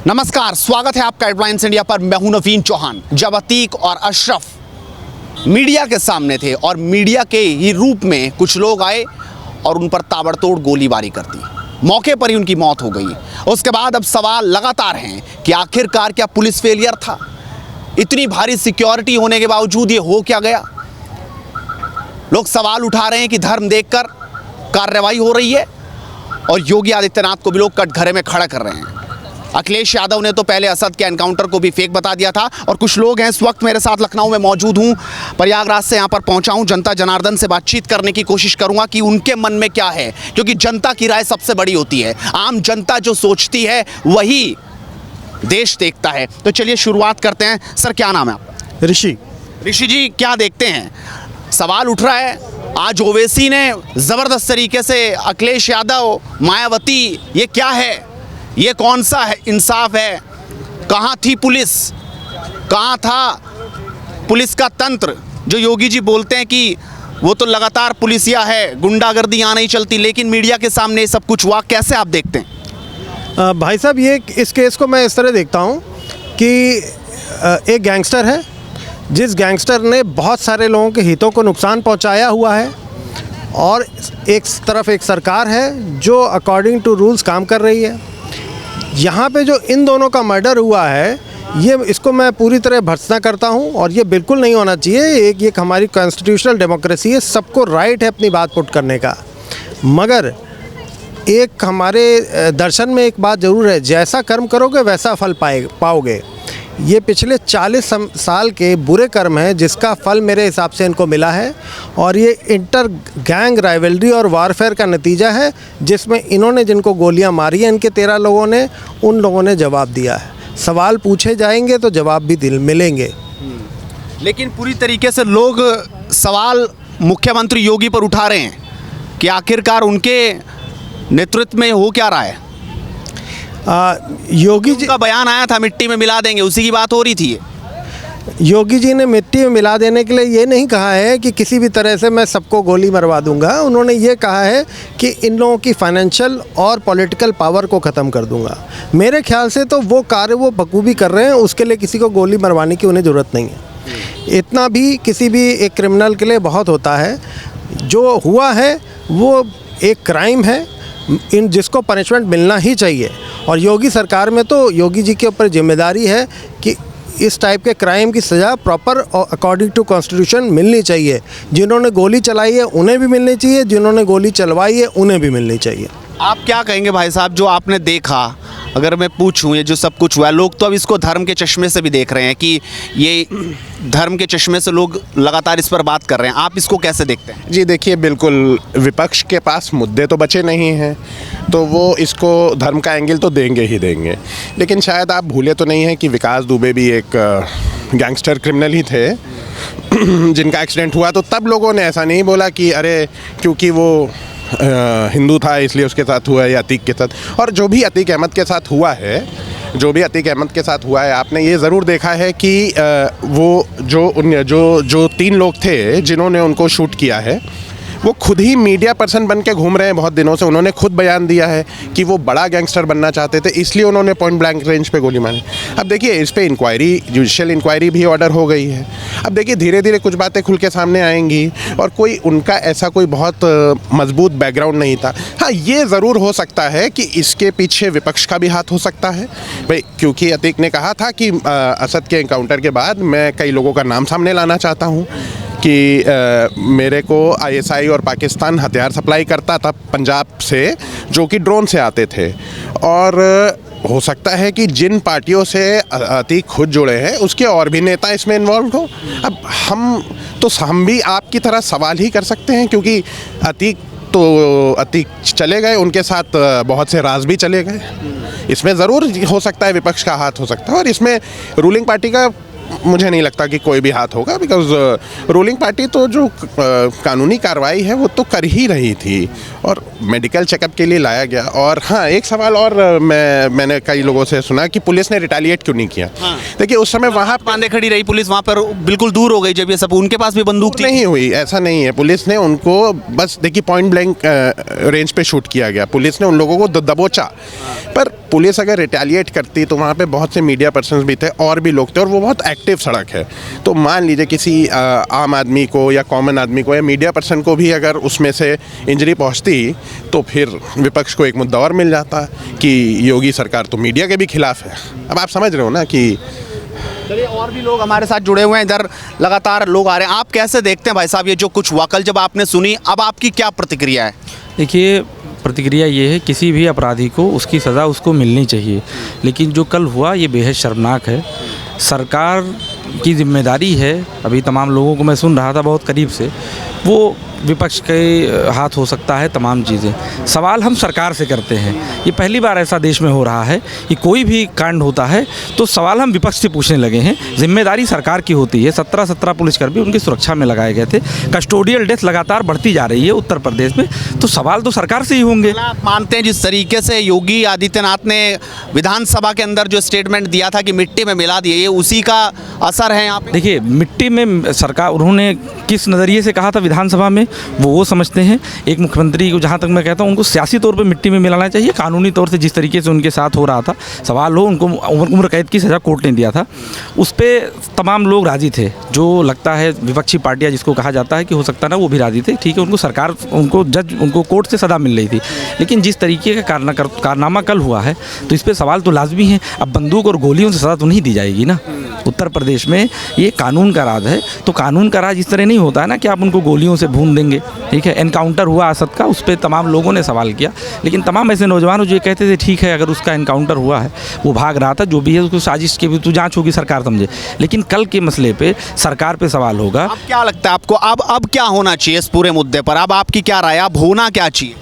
नमस्कार, स्वागत है आपका हेडलाइंस इंडिया पर। मैं हूं नवीन चौहान। जब अतीक और अशरफ मीडिया के सामने थे और मीडिया के ही रूप में कुछ लोग आए और उन पर ताबड़तोड़ गोलीबारी कर दी, मौके पर ही उनकी मौत हो गई। उसके बाद अब सवाल लगातार हैं कि आखिरकार क्या पुलिस फेलियर था? इतनी भारी सिक्योरिटी होने के बावजूद ये हो क्या गया? लोग सवाल उठा रहे हैं कि धर्म देखकर कार्रवाई हो रही है और योगी आदित्यनाथ को भी लोग कटघरे में खड़ा कर रहे हैं। अखिलेश यादव ने तो पहले असद के एनकाउंटर को भी फेक बता दिया था और कुछ लोग हैं इस वक्त मेरे साथ लखनऊ में मौजूद हूं, प्रयागराज से यहां पर पहुंचा हूं। जनता जनार्दन से बातचीत करने की कोशिश करूंगा कि उनके मन में क्या है, क्योंकि जनता की राय सबसे बड़ी होती है। आम जनता जो सोचती है वही देश देखता है। तो चलिए शुरुआत करते हैं। सर, क्या नाम है आपका? ऋषि। ऋषि जी, क्या देखते हैं? सवाल उठ रहा है, आज ओवैसी ने जबरदस्त तरीके से अखिलेश यादव, मायावती, ये क्या है, ये कौन सा है इंसाफ है? कहाँ थी पुलिस, कहाँ था पुलिस का तंत्र? जो योगी जी बोलते हैं कि वो तो लगातार पुलिसिया है, गुंडागर्दी यहाँ नहीं चलती, लेकिन मीडिया के सामने ये सब कुछ हुआ। कैसे आप देखते हैं? भाई साहब, ये इस केस को मैं इस तरह देखता हूँ कि एक गैंगस्टर है, जिस गैंगस्टर ने बहुत सारे लोगों के हितों को नुकसान पहुँचाया हुआ है, और एक तरफ एक सरकार है जो अकॉर्डिंग टू रूल्स काम कर रही है। यहाँ पे जो इन दोनों का मर्डर हुआ है, इसको मैं पूरी तरह भर्त्सना करता हूँ और ये बिल्कुल नहीं होना चाहिए। एक हमारी कॉन्स्टिट्यूशनल डेमोक्रेसी है, सबको राइट है अपनी बात पुट करने का। मगर एक हमारे दर्शन में एक बात ज़रूर है, जैसा कर्म करोगे वैसा फल पाओगे। ये पिछले 40 साल के बुरे कर्म हैं जिसका फल मेरे हिसाब से इनको मिला है, और ये इंटर गैंग राइवलरी और वारफेयर का नतीजा है, जिसमें इन्होंने जिनको गोलियां मारी हैं, इनके 13 लोगों ने, उन लोगों ने जवाब दिया है। सवाल पूछे जाएंगे तो जवाब भी मिलेंगे। लेकिन पूरी तरीके से लोग सवाल मुख्यमंत्री योगी पर उठा रहे हैं कि आखिरकार उनके नेतृत्व में हो क्या रहा है। योगी जी का बयान आया था मिट्टी में मिला देंगे, उसी की बात हो रही थी। योगी जी ने मिट्टी में मिला देने के लिए ये नहीं कहा है कि किसी भी तरह से मैं सबको गोली मरवा दूंगा। उन्होंने ये कहा है कि इन लोगों की फाइनेंशियल और पॉलिटिकल पावर को ख़त्म कर दूंगा। मेरे ख्याल से तो वो कार्य वो बखूबी कर रहे हैं, उसके लिए किसी को गोली मरवाने की उन्हें ज़रूरत नहीं है। इतना भी किसी भी एक क्रिमिनल के लिए बहुत होता है। जो हुआ है वो एक क्राइम है, जिसको पनिशमेंट मिलना ही चाहिए। और योगी सरकार में तो योगी जी के ऊपर जिम्मेदारी है कि इस टाइप के क्राइम की सज़ा प्रॉपर और अकॉर्डिंग टू कॉन्स्टिट्यूशन मिलनी चाहिए। जिन्होंने गोली चलाई है उन्हें भी मिलनी चाहिए, जिन्होंने गोली चलवाई है उन्हें भी मिलनी चाहिए। आप क्या कहेंगे भाई साहब, जो आपने देखा, अगर मैं पूछूं ये जो सब कुछ हुआ, लोग तो अब इसको धर्म के चश्मे से भी देख रहे हैं कि ये धर्म के चश्मे से लोग लगातार इस पर बात कर रहे हैं। आप इसको कैसे देखते हैं? जी देखिए, बिल्कुल विपक्ष के पास मुद्दे तो बचे नहीं हैं, तो वो इसको धर्म का एंगल तो देंगे ही देंगे। लेकिन शायद आप भूले तो नहीं हैं कि विकास दुबे भी एक गैंगस्टर क्रिमिनल ही थे जिनका एक्सीडेंट हुआ। तो तब लोगों ने ऐसा नहीं बोला कि अरे क्योंकि वो हिंदू था इसलिए उसके साथ हुआ है, या अतीक के साथ। और जो भी अतीक अहमद के साथ हुआ है, आपने ये ज़रूर देखा है कि वो जो 3 लोग थे जिन्होंने उनको शूट किया है, वो खुद ही मीडिया पर्सन बन के घूम रहे हैं बहुत दिनों से। उन्होंने खुद बयान दिया है कि वो बड़ा गैंगस्टर बनना चाहते थे, इसलिए उन्होंने पॉइंट ब्लैंक रेंज पे गोली मारी। अब देखिए, इस पे जुडिशियल इंक्वायरी भी ऑर्डर हो गई है। अब देखिए, धीरे धीरे कुछ बातें खुल के सामने आएंगी, और कोई उनका ऐसा कोई बहुत मजबूत बैकग्राउंड नहीं था। हाँ, ये ज़रूर हो सकता है कि इसके पीछे विपक्ष का भी हाथ हो सकता है भाई, क्योंकि अतीक ने कहा था कि असद के एनकाउंटर के बाद मैं कई लोगों का नाम सामने लाना चाहता हूँ कि मेरे को ISI और पाकिस्तान हथियार सप्लाई करता था पंजाब से, जो कि ड्रोन से आते थे। और हो सकता है कि जिन पार्टियों से अतीक खुद जुड़े हैं उसके और भी नेता इसमें इन्वॉल्व हो। अब हम भी आपकी तरह सवाल ही कर सकते हैं, क्योंकि अतीक चले गए, उनके साथ बहुत से राज भी चले गए। इसमें ज़रूर हो सकता है विपक्ष का हाथ हो सकता है, और इसमें रूलिंग पार्टी का मुझे नहीं लगता कि कोई भी हाथ होगा, बिकॉज रूलिंग पार्टी तो जो कानूनी कार्रवाई है वो तो कर ही रही थी और मेडिकल चेकअप के लिए लाया गया। और हाँ, एक सवाल और मैंने कई लोगों से सुना कि पुलिस ने रिटेलिएट क्यों नहीं किया। हाँ। देखिए उस समय वहाँ बांधे खड़ी रही पुलिस, वहाँ पर बिल्कुल दूर हो गई जब ये सब, उनके पास भी बंदूक थी। नहीं हुई, ऐसा नहीं है। पुलिस ने उनको बस देखिए पॉइंट ब्लैंक रेंज पे शूट किया गया, पुलिस ने उन लोगों को दबोचा। पर पुलिस अगर रिटेलिएट करती तो वहाँ पे बहुत से मीडिया पर्सन्स भी थे और भी लोग थे और वो बहुत एक्टिव सड़क है। तो मान लीजिए किसी आम आदमी को या कॉमन आदमी को या मीडिया पर्सन को भी अगर उसमें से इंजरी पहुँचती तो फिर विपक्ष को एक मुद्दा और मिल जाता कि योगी सरकार तो मीडिया के भी खिलाफ है। अब आप समझ रहे हो ना कि। चलिए, और भी लोग हमारे साथ जुड़े हुए हैं, इधर लगातार लोग आ रहे हैं। आप कैसे देखते हैं भाई साहब ये जो कुछ हुआ कल, जब आपने सुनी, अब आपकी क्या प्रतिक्रिया है? देखिए, प्रतिक्रिया ये है, किसी भी अपराधी को उसकी सज़ा उसको मिलनी चाहिए, लेकिन जो कल हुआ ये बेहद शर्मनाक है। सरकार की जिम्मेदारी है, अभी तमाम लोगों को मैं सुन रहा था बहुत करीब से, वो विपक्ष के हाथ हो सकता है तमाम चीज़ें। सवाल हम सरकार से करते हैं, ये पहली बार ऐसा देश में हो रहा है कि कोई भी कांड होता है तो सवाल हम विपक्ष से पूछने लगे हैं। जिम्मेदारी सरकार की होती है। 17 पुलिसकर्मी उनकी सुरक्षा में लगाए गए थे। कस्टोडियल डेथ लगातार बढ़ती जा रही है उत्तर प्रदेश में, तो सवाल तो सरकार से ही होंगे। आप मानते हैं जिस तरीके से योगी आदित्यनाथ ने विधानसभा के अंदर जो स्टेटमेंट दिया था कि मिट्टी में मिला दिए, ये उसी का असर है यहाँ पे? देखिए, मिट्टी में सरकार, उन्होंने किस नज़रिए से कहा था विधानसभा में वो समझते हैं। एक मुख्यमंत्री को, जहाँ तक मैं कहता हूँ, उनको सियासी तौर पे मिट्टी में मिलाना चाहिए। कानूनी तौर से जिस तरीके से उनके साथ हो रहा था, सवाल हो, उनको उम्र कैद की सज़ा कोर्ट ने दिया था, उस पर तमाम लोग राज़ी थे। जो लगता है विपक्षी पार्टियाँ जिसको कहा जाता है कि हो सकता है ना, वो भी राज़ी थे। ठीक है, उनको सरकार, उनको कोर्ट से सज़ा मिल रही थी, लेकिन जिस तरीके का कारनामा कल हुआ है तो इस पर सवाल तो लाजमी है। अब बंदूक और गोलियों से सज़ा तो नहीं दी जाएगी ना। उत्तर प्रदेश में ये कानून का राज है, तो कानून का राज इस तरह नहीं होता है ना कि आप उनको गोलियों से भून देंगे। ठीक है, एनकाउंटर हुआ असद का, उस पर तमाम लोगों ने सवाल किया, लेकिन तमाम ऐसे नौजवान जो ये कहते थे ठीक है अगर उसका एनकाउंटर हुआ है, वो भाग रहा था, जो भी है उसको साजिश की भी तो जांच होगी, सरकार समझे। लेकिन कल के मसले पे सरकार पे सवाल होगा। अब क्या लगता है आपको, अब क्या होना चाहिए इस पूरे मुद्दे पर? अब आपकी क्या राय, अब होना क्या चाहिए?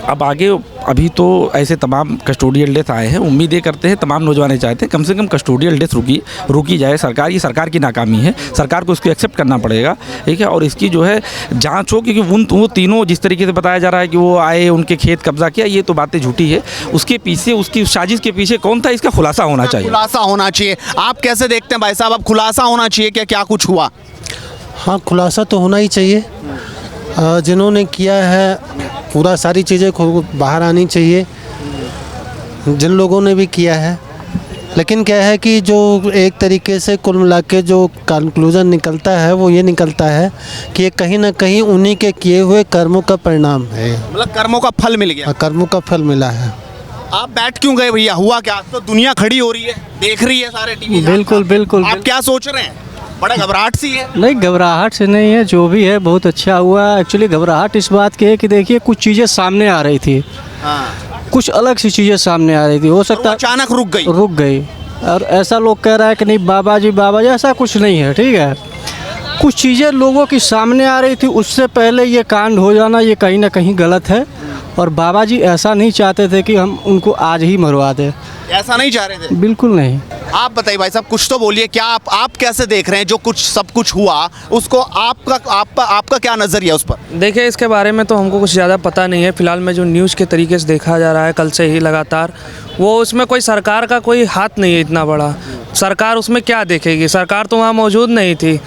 अब आगे, अभी तो ऐसे तमाम कस्टोडियल डेथ आए हैं, उम्मीद ये करते हैं, तमाम नौजवान चाहते हैं कम से कम कस्टोडियल डेथ रुकी जाए। सरकार, ये सरकार की नाकामी है, सरकार को इसको एक्सेप्ट करना पड़ेगा। ठीक है, और इसकी जो है जांच हो, क्योंकि वो तीनों जिस तरीके से बताया जा रहा है कि वो आए, उनके खेत कब्जा किया, ये तो बातें झूठी है। उसके पीछे, उसकी साजिश के पीछे कौन था, इसका खुलासा होना चाहिए। खुलासा होना चाहिए। आप कैसे देखते हैं भाई साहब, अब खुलासा होना चाहिए क्या कुछ हुआ? हाँ, खुलासा तो होना ही चाहिए। जिन्होंने किया है पूरा सारी चीज़ें बाहर आनी चाहिए, जिन लोगों ने भी किया है। लेकिन क्या है कि जो एक तरीके से कुल मिला के जो कंक्लूज़न निकलता है वो ये निकलता है कि ये कहीं ना कहीं उन्हीं के किए हुए कर्मों का परिणाम है। मतलब कर्मों का फल मिल गया। कर्मों का फल मिला है। आप बैठ क्यों गए भैया, हुआ क्या? तो दुनिया खड़ी हो रही है, देख रही है सारे टीवी। बिल्कुल बिल्कुल। आप क्या सोच रहे हैं? बड़ा घबराहट सी है? नहीं, घबराहट से नहीं है, जो भी है बहुत अच्छा हुआ। एक्चुअली घबराहट इस बात की है कि देखिए कुछ चीज़ें सामने आ रही थी, कुछ अलग सी चीज़ें सामने आ रही थी, हो सकता है अचानक रुक गई। और ऐसा लोग कह रहा है कि नहीं बाबा जी ऐसा कुछ नहीं है। ठीक है, कुछ चीज़ें लोगों की सामने आ रही थी, उससे पहले ये कांड हो जाना ये कहीं ना कहीं गलत है। और बाबा जी ऐसा नहीं चाहते थे कि हम उनको आज ही मरवा दें, ऐसा नहीं चाह रहे थे। बिल्कुल नहीं। आप बताइए भाई साहब, कुछ तो बोलिए, क्या आप कैसे देख रहे हैं जो कुछ सब कुछ हुआ उसको? आपका क्या नज़रिया उस पर? देखिए, इसके बारे में तो हमको कुछ ज़्यादा पता नहीं है। फिलहाल में जो न्यूज़ के तरीके से देखा जा रहा है कल से ही लगातार, वो उसमें कोई सरकार का कोई हाथ नहीं है इतना बड़ा। सरकार उसमें क्या देखेगी? सरकार तो वहाँ मौजूद नहीं थी।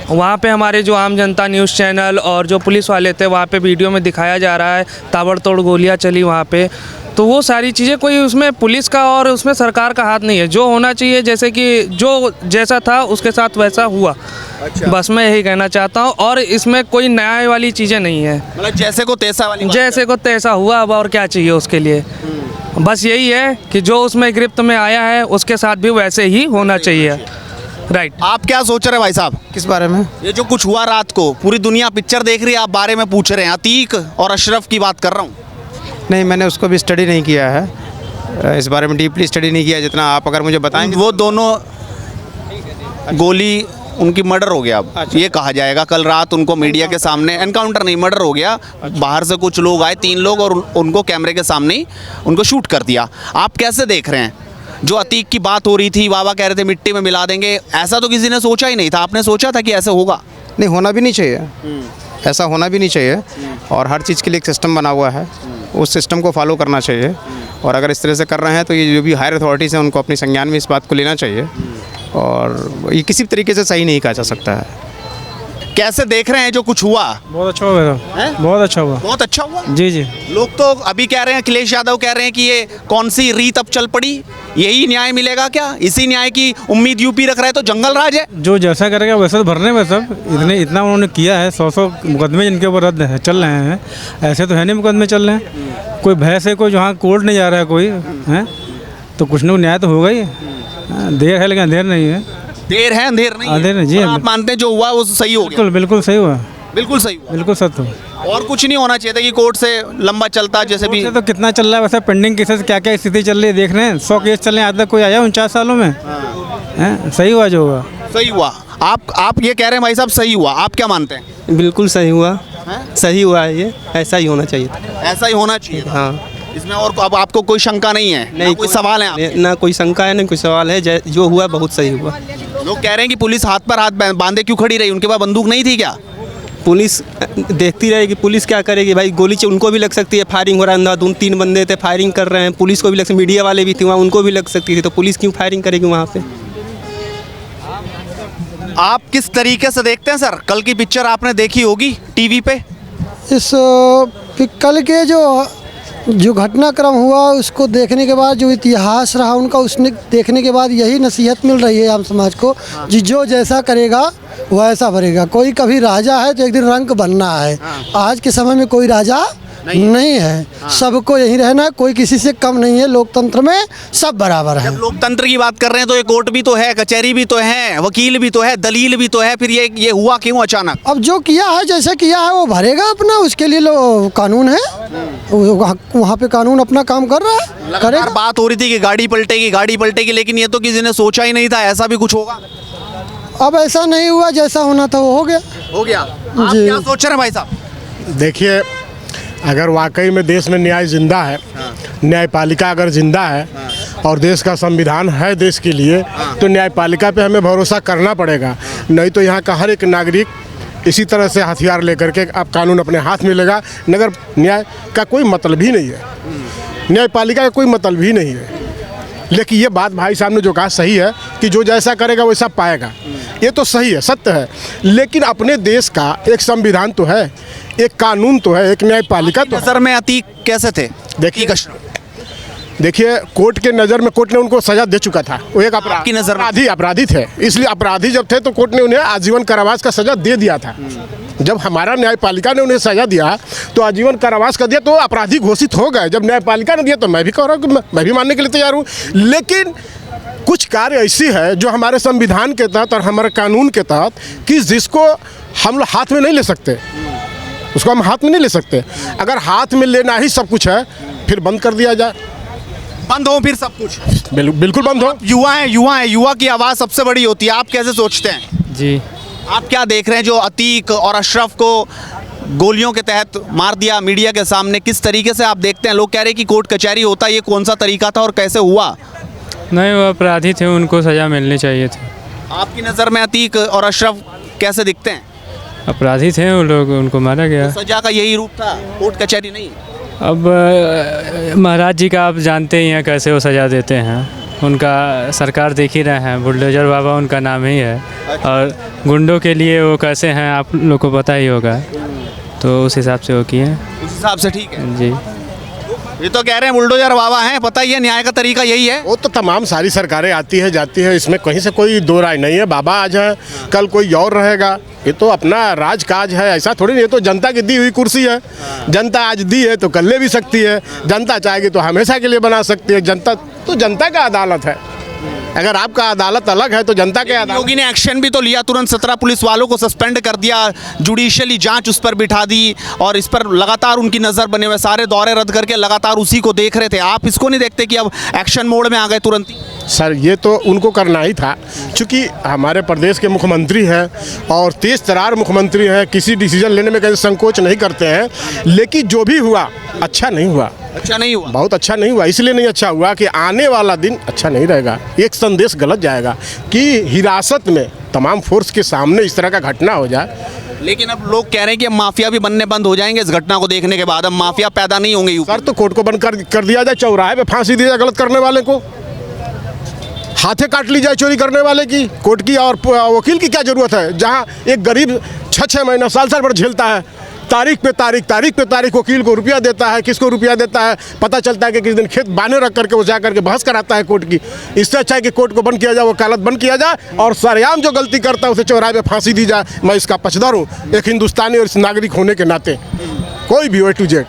वहाँ पे हमारे जो आम जनता न्यूज़ चैनल और जो पुलिस वाले थे, वहाँ पे वीडियो में दिखाया जा रहा है ताबड़तोड़ गोलियाँ चली वहाँ पे। तो वो सारी चीज़ें, कोई उसमें पुलिस का और उसमें सरकार का हाथ नहीं है। जो होना चाहिए, जैसे कि जो जैसा था उसके साथ वैसा हुआ। अच्छा। बस मैं यही कहना चाहता हूँ, और इसमें कोई न्याय वाली चीज़ें नहीं है। मतलब जैसे को तैसा वाली, जैसे को तैसा हुआ, अब और क्या चाहिए उसके लिए? बस यही है कि जो उसमें गिरफ्त में आया है उसके साथ भी वैसे ही होना चाहिए। राइट। आप क्या सोच रहे हैं भाई साहब? किस बारे में? ये जो कुछ हुआ रात को, पूरी दुनिया पिक्चर देख रही है, आप बारे में पूछ रहे हैं। अतीक और अशरफ की बात कर रहा हूँ। नहीं, मैंने उसको भी स्टडी नहीं किया है, इस बारे में डीपली स्टडी नहीं किया जितना आप अगर मुझे बताएंगे। वो दोनों गोली, उनकी मर्डर हो गया। अब ये कहा जाएगा, कल रात उनको मीडिया के सामने, एनकाउंटर नहीं मर्डर हो गया। बाहर से कुछ लोग आए, 3 लोग, और उनको कैमरे के सामने ही उनको शूट कर दिया। आप कैसे देख रहे हैं? जो अतीक की बात हो रही थी, बाबा कह रहे थे मिट्टी में मिला देंगे, ऐसा तो किसी ने सोचा ही नहीं था। आपने सोचा था कि ऐसे होगा? नहीं, होना भी नहीं चाहिए, ऐसा होना भी नहीं चाहिए। और हर चीज़ के लिए एक सिस्टम बना हुआ है, उस सिस्टम को फॉलो करना चाहिए। और अगर इस तरह से कर रहे हैं तो ये जो भी हायर अथॉरिटीज़ हैं उनको अपने संज्ञान में इस बात को लेना चाहिए। और ये किसी भी तरीके से सही नहीं कहा जा सकता है। कैसे देख रहे हैं जो कुछ हुआ? बहुत अच्छा हुआ, बहुत अच्छा हुआ, बहुत अच्छा हुआ। जी जी। लोग तो अभी कह रहे हैं, अखिलेश यादव कह रहे हैं कि ये कौन सी रीत अब चल पड़ी, यही न्याय मिलेगा क्या? इसी न्याय की उम्मीद यूपी रख रहा है तो जंगल राज है। जो जैसा करेगा वैसा तो भरने में सब इतना उन्होंने किया है। 100 मुकदमे जिनके ऊपर रद्द है चल रहे हैं, ऐसे तो है नहीं मुकदमे चल रहे हैं। कोई भय से कोई जहाँ कोर्ट नहीं जा रहा है कोई है, तो कुछ न न्याय तो होगा ही। देर है लेकिन अंधेर नहीं है। देर है अंधेर नहीं है। अंधेर नहीं, जी। और आप मानते हैं जो हुआ वो सही हो गया? बिल्कुल बिल्कुल सही हुआ, बिल्कुल सही हुआ, बिल्कुल सत्य हुआ। और कुछ नहीं होना चाहिए था कि कोर्ट से लंबा चलता जैसे भी। तो कितना चल रहा है वैसे, पेंडिंग केसेस क्या क्या स्थिति चल रही है देख रहे हैं। 100 केस चल रहे हैं, आज तक कोई आया 49 सालों में? सही हुआ जो हुआ, सही हुआ। आप ये कह रहे हैं भाई साहब सही हुआ, आप क्या मानते हैं? बिल्कुल सही हुआ, सही हुआ है, ये ऐसा ही होना चाहिए था। ऐसा ही होना चाहिए था। हाँ, इसमें और अब आपको कोई शंका नहीं है? नहीं, कोई सवाल है आपके? ना कोई शंका है, ना कोई सवाल है। जो हुआ बहुत सही हुआ। लोग कह रहे हैं कि पुलिस हाथ पर हाथ बांधे क्यों खड़ी रही? उनके पास बंदूक नहीं थी क्या? पुलिस देखती रहेगी, पुलिस क्या करेगी भाई? गोली उनको भी लग सकती है, फायरिंग हो रहा है, अंधाधुंध 3 बंदे थे फायरिंग कर रहे हैं, पुलिस को भी लग सकती, मीडिया वाले भी थे वहाँ, उनको भी लग सकती थी, तो पुलिस क्यों फायरिंग करेगी वहाँ पे? आप किस तरीके से देखते हैं सर? कल की पिक्चर आपने देखी होगी टीवी पे। इस कल के जो घटनाक्रम हुआ उसको देखने के बाद जो इतिहास रहा उनका, उसने देखने के बाद यही नसीहत मिल रही है आम समाज को कि जो जैसा करेगा वैसा भरेगा। कोई कभी राजा है तो एक दिन रंक बनना है। आज के समय में कोई राजा नहीं है, सबको यही रहना है, कोई किसी से कम नहीं है। लोकतंत्र में सब बराबर है। जब लोकतंत्र की बात कर रहे हैं तो ये कोर्ट भी तो है, कचहरी भी तो है, वकील भी तो है, दलील भी तो है, फिर ये हुआ क्यों अचानक? अब जो किया है, जैसे किया है वो भरेगा अपना, उसके लिए कानून है, वहाँ पे कानून अपना काम कर रहा है, लगातार बात हो रही थी कि गाड़ी पलटेगी, लेकिन ये तो किसी ने सोचा ही नहीं था ऐसा भी कुछ होगा। अब ऐसा नहीं हुआ, जैसा होना था वो हो गया। आप क्या सोच रहे हैं भाई साहब? देखिए, अगर वाकई में देश में न्याय जिंदा है, न्यायपालिका अगर जिंदा है और देश का संविधान है देश के लिए, तो न्यायपालिका पे हमें भरोसा करना पड़ेगा। नहीं तो यहाँ का हर एक नागरिक इसी तरह से हथियार लेकर के आप कानून अपने हाथ में लेगा। नगर न्याय का कोई मतलब ही नहीं है, न्यायपालिका का कोई मतलब ही नहीं है। लेकिन ये बात भाई साहब ने जो कहा सही है कि जो जैसा करेगा वैसा पाएगा, ये तो सही है, सत्य है। लेकिन अपने देश का एक संविधान तो है, एक कानून तो है, एक न्यायपालिका तो है। नजर में अतीक कैसे थे? देखिए, कोर्ट के नज़र में कोर्ट ने उनको सजा दे चुका था। वो एक आपकी नज़र में अपराधी थे, इसलिए अपराधी जब थे तो कोर्ट ने उन्हें आजीवन कारावास का सजा दे दिया था। जब हमारा न्यायपालिका ने उन्हें सजा दिया तो आजीवन कारावास का दिया, तो अपराधी घोषित हो गए। जब न्यायपालिका ने दिया तो मैं भी कह रहा हूँ कि मैं भी मानने के लिए तैयार हूँ। लेकिन कुछ कार्य ऐसी है जो हमारे संविधान के तहत और हमारे कानून के तहत कि जिसको हम लोग हाथ में नहीं ले सकते, उसको हम हाथ में नहीं ले सकते। अगर हाथ में लेना ही सब कुछ है, फिर बंद कर दिया जाए, बंद हो फिर सब कुछ। बिल्कुल बंद हो। युवा की आवाज़ सबसे बड़ी होती है। आप कैसे सोचते हैं जी? आप क्या देख रहे हैं जो अतीक और अशरफ को गोलियों के तहत मार दिया मीडिया के सामने, किस तरीके से आप देखते हैं? लोग कह रहे हैं कि कोर्ट कचहरी होता, ये कौन सा तरीका था और कैसे हुआ? नहीं, वो अपराधी थे, उनको सज़ा मिलनी चाहिए थी। आपकी नज़र में अतीक और अशरफ कैसे दिखते हैं? अपराधी थे वो लोग, उनको मारा गया। तो सजा का यही रूप था, कोर्ट कचहरी नहीं? अब महाराज जी का आप जानते ही हैं कैसे वो सज़ा देते हैं। उनका सरकार देख ही रहे हैं, बुलडोजर बाबा उनका नाम ही है। और गुंडों के लिए वो कैसे हैं आप लोग को पता ही होगा, तो उस हिसाब से वो किए। उस हिसाब से ठीक है जी। ये तो कह रहे हैं बुलडोजर बाबा हैं, पता ही है न्याय का तरीका यही है। वो तो तमाम सारी सरकारें आती है जाती है, इसमें कहीं से कोई दो राय नहीं है। बाबा आज है, कल कोई और रहेगा, ये तो अपना राजकाज है, ऐसा थोड़ी नहीं। ये तो जनता की दी हुई कुर्सी है, जनता आज दी है तो कल ले भी सकती है, जनता चाहेगी तो हमेशा के लिए बना सकती है। जनता का अदालत है। अगर आपका अदालत अलग है तो जनता के अदालत। योगी ने एक्शन भी तो लिया, तुरंत 17 पुलिस वालों को सस्पेंड कर दिया, जुडिशियली जांच उस पर बिठा दी और इस पर लगातार उनकी नज़र बने हुए, सारे दौरे रद्द करके लगातार उसी को देख रहे थे। आप इसको नहीं देखते कि अब एक्शन मोड में आ गए तुरंत ही? सर, ये तो उनको करना ही था, क्योंकि हमारे प्रदेश के मुख्यमंत्री हैं और तेज तरार मुख्यमंत्री हैं, किसी डिसीजन लेने में कहीं संकोच नहीं करते हैं। लेकिन जो भी हुआ अच्छा नहीं हुआ। अच्छा नहीं हुआ। बहुत अच्छा नहीं हुआ, इसलिए नहीं अच्छा हुआ कि आने वाला दिन अच्छा नहीं रहेगा। एक संदेश गलत जाएगा कि हिरासत में तमाम फोर्स के सामने इस तरह का घटना हो जाए। लेकिन अब लोग कह रहे हैं कि अब माफिया भी बनने बंद हो जाएंगे इस घटना को देखने के बाद, अब माफिया पैदा नहीं होंगे यूपी। सर तो कोर्ट को बंद कर दिया जाए, चौराहे पे फांसी दी जाए गलत करने वाले को, हाथे काट ली जाए चोरी करने वाले की। कोर्ट की और वकील की क्या जरूरत है? जहां एक गरीब 6-6 महीना साल भर झेलता है, तारीख पे तारीख वकील को रुपया देता है, किसको रुपया देता है पता चलता है कि किस दिन खेत बाने रख करके वो जा करके बहस कराता है कोर्ट की। इससे अच्छा है कि कोर्ट को बंद किया जाए, वकालत बंद किया जाए और सरेआम जो गलती करता है उसे चौराहे पे फांसी दी जाए। मैं इसका पक्षधर हूँ एक हिंदुस्तानी और इस नागरिक होने के नाते, कोई भी A to Z।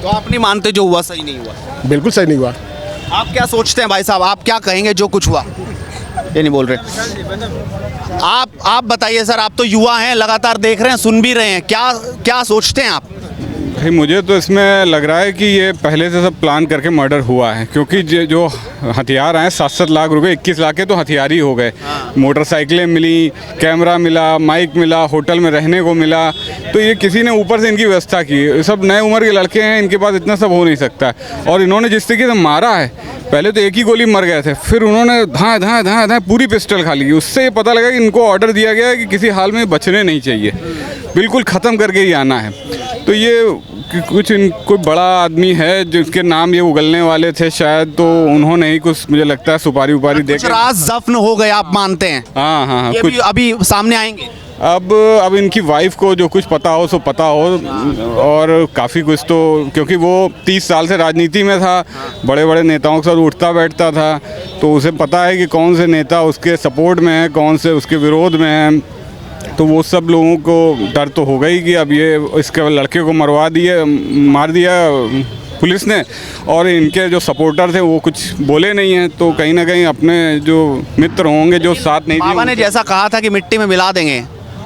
तो आप नहीं मानते जो हुआ सही नहीं हुआ? बिल्कुल सही नहीं हुआ। आप क्या सोचते हैं भाई साहब, आप क्या कहेंगे जो कुछ हुआ? ये नहीं बोल रहे। आप बताइए सर, आप तो युवा हैं, लगातार देख रहे हैं, सुन भी रहे हैं, क्या सोचते हैं आप? भाई मुझे तो इसमें लग रहा है कि ये पहले से सब प्लान करके मर्डर हुआ है, क्योंकि जो हथियार आए 7-7 लाख रुपए, 21 लाख के तो हथियार ही हो गए। मोटरसाइकिलें मिली, कैमरा मिला, माइक मिला, होटल में रहने को मिला, तो ये किसी ने ऊपर से इनकी व्यवस्था की। सब नए उम्र के लड़के हैं, इनके पास इतना सब हो नहीं सकता। और इन्होंने जिस तरीके से मारा है, पहले तो एक ही गोली मर गए थे, फिर उन्होंने धाए पूरी पिस्टल खा ली। उससे ये पता लगा कि इनको ऑर्डर दिया गया है कि किसी हाल में बचने नहीं चाहिए, बिल्कुल ख़त्म करके ही आना है। तो ये कोई बड़ा आदमी है जिसके नाम ये उगलने वाले थे शायद, तो उन्होंने ही कुछ मुझे लगता है सुपारी उपारी दे के राज दफन हो गए, आप मानते हैं? हाँ ये कुछ अभी सामने आएंगे। अब इनकी वाइफ को जो कुछ पता हो सो पता हो, और काफ़ी कुछ तो, क्योंकि वो 30 साल से राजनीति में था, बड़े बड़े नेताओं के साथ उठता बैठता था, तो उसे पता है कि कौन से नेता उसके सपोर्ट में है, कौन से उसके विरोध में है। तो वो सब लोगों को डर तो होगा ही कि अब ये इसके लड़के को मार दिया पुलिस ने, और इनके जो सपोर्टर थे वो कुछ बोले नहीं हैं, तो कहीं ना कहीं अपने जो मित्र होंगे जो साथ नहीं दिए। बाबा ने जैसा कहा था कि मिट्टी में मिला देंगे,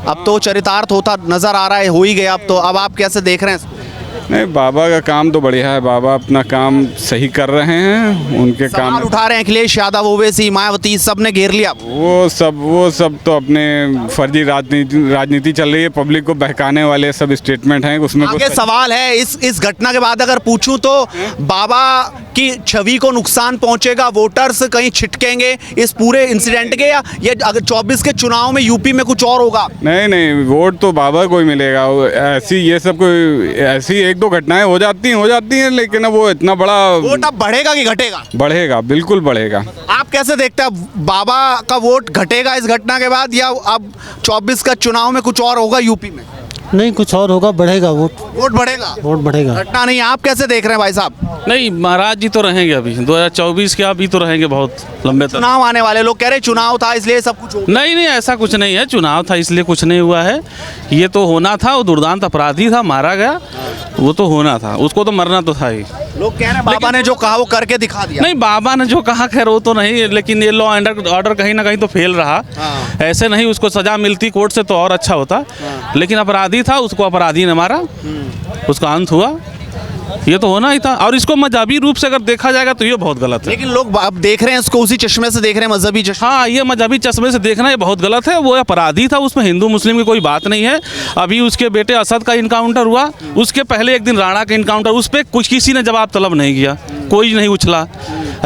अब तो चरितार्थ होता नजर आ रहा है, हो ही गया अब तो। अब आप कैसे देख रहे हैं? नहीं, बाबा का काम तो बढ़िया है, बाबा अपना काम सही कर रहे हैं, उनके काम उठा रहे हैं अखिलेश यादव, ओवैसी, मायावती, सब ने घेर लिया। वो सब तो अपने फर्जी राजनीति चल रही है, पब्लिक को बहकाने वाले सब स्टेटमेंट हैं उसमें। आगे सवाल है, इस घटना के बाद अगर पूछूं तो बाबा की छवि को नुकसान पहुंचेगा, वोटर्स कहीं छिटकेंगे इस पूरे इंसिडेंट के, या ये अगर 24 के चुनाव में यूपी में कुछ और होगा? नहीं, वोट तो बाबा को ही मिलेगा। ऐसी ये सब कोई ऐसी 1-2 घटनाएं हो जाती हैं, लेकिन अब वो इतना बड़ा वोट अब बढ़ेगा कि घटेगा? बढ़ेगा, बिल्कुल बढ़ेगा। आप कैसे देखते हैं, बाबा का वोट घटेगा इस घटना के बाद, या अब 24 का चुनाव में कुछ और होगा यूपी में? नहीं, कुछ और होगा, बढ़ेगा वोट बढ़ेगा। घटना नहीं, आप कैसे देख रहे हैं भाई साहब? नहीं, महाराज जी तो रहेंगे अभी 2024 के, अभी तो रहेंगे बहुत लंबे तक। चुनाव आने वाले, लोग कह रहे चुनाव था इसलिए सब कुछ हो। नहीं, ऐसा कुछ नहीं है, चुनाव था इसलिए कुछ नहीं हुआ है। ये तो होना था, वो दुर्दांत अपराधी था, मारा गया, वो तो होना था, उसको तो मरना तो था ही। लोग कह रहे हैं बाबा ने जो कहा वो करके दिखा दिया। नहीं, बाबा ने जो कहा खैर वो तो नहीं, लेकिन ये लॉ एंड ऑर्डर कहीं ना कहीं तो फेल रहा। ऐसे नहीं, उसको सजा मिलती कोर्ट से तो और अच्छा होता, लेकिन अपराधी था, उसको अपराधी ने मारा, उसका अंत हुआ, ये तो होना ही था। और इसको मजहबी रूप से अगर देखा जाएगा तो ये बहुत गलत है। लेकिन लोग अब देख रहे हैं इसको उसी चश्मे से देख रहे हैं, मजहबी चश्मे। हाँ, ये मजहबी चश्मे से देखना ये बहुत गलत है। वो अपराधी था, उसमें हिंदू मुस्लिम की कोई बात नहीं है। अभी उसके बेटे असद का इनकाउंटर हुआ, उसके पहले एक दिन राणा का इनकाउंटर, उस पर कुछ किसी ने जवाब तलब नहीं किया, कोई नहीं उछला।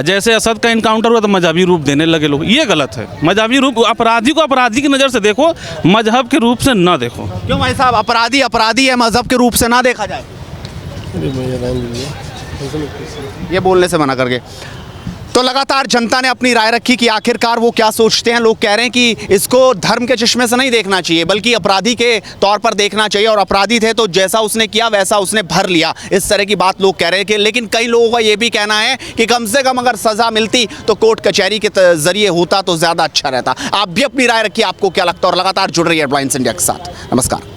जैसे असद का इनकाउंटर हुआ तो मजहबी रूप देने लगे लोग, ये गलत है। मजहबी रूप, अपराधी को अपराधी की नज़र से देखो, मजहब के रूप से ना देखो। क्यों भाई साहब, अपराधी है, मजहब के रूप से ना देखा जाए? ये बोलने से मना करके। तो लगातार जनता ने अपनी राय रखी कि आखिरकार वो क्या सोचते हैं। लोग कह रहे हैं कि इसको धर्म के चश्मे से नहीं देखना चाहिए, बल्कि अपराधी के तौर पर देखना चाहिए, और अपराधी थे तो जैसा उसने किया वैसा उसने भर लिया, इस तरह की बात लोग कह रहे हैं। कि लेकिन कई लोगों का ये भी कहना है कि कम से कम अगर सज़ा मिलती तो कोर्ट कचहरी के जरिए होता तो ज़्यादा अच्छा रहता। आप भी अपनी राय रखिए, आपको क्या लगता है, और लगातार जुड़ रही है हेडलाइंस इंडिया के साथ। नमस्कार।